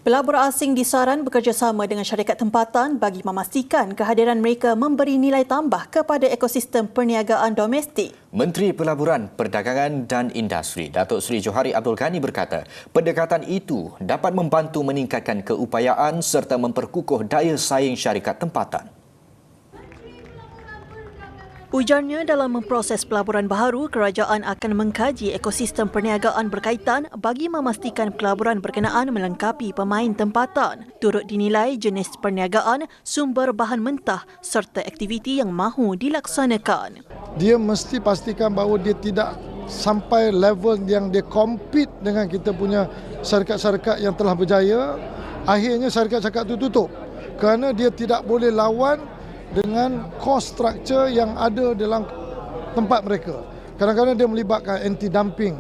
Pelabur asing disaran bekerjasama dengan syarikat tempatan bagi memastikan kehadiran mereka memberi nilai tambah kepada ekosistem perniagaan domestik. Menteri Pelaburan, Perdagangan dan Industri, Datuk Seri Johari Abdul Ghani berkata, pendekatan itu dapat membantu meningkatkan keupayaan serta memperkukuh daya saing syarikat tempatan. Ujarnya, dalam memproses pelaburan baharu, kerajaan akan mengkaji ekosistem perniagaan berkaitan bagi memastikan pelaburan berkenaan melengkapi pemain tempatan. Turut dinilai jenis perniagaan, sumber bahan mentah serta aktiviti yang mahu dilaksanakan. Dia mesti pastikan bahawa dia tidak sampai level yang dia compete dengan kita punya syarikat-syarikat yang telah berjaya. Akhirnya syarikat-syarikat itu tutup kerana dia tidak boleh lawan dengan cost structure yang ada dalam tempat mereka. Kadang-kadang dia melibatkan anti-dumping.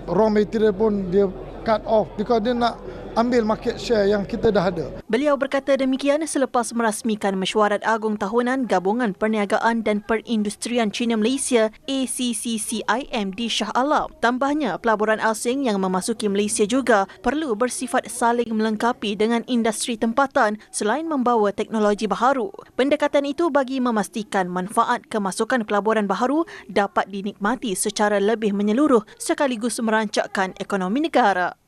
Raw material pun dia cut off because dia nak ambil market share yang kita dah ada. Beliau berkata demikian selepas merasmikan Mesyuarat Agung Tahunan Gabungan Perniagaan dan Perindustrian China Malaysia ACCCIM di Shah Alam. Tambahnya, pelaburan asing yang memasuki Malaysia juga perlu bersifat saling melengkapi dengan industri tempatan selain membawa teknologi baharu. Pendekatan itu bagi memastikan manfaat kemasukan pelaburan baharu dapat dinikmati secara lebih menyeluruh sekaligus merancakkan ekonomi negara.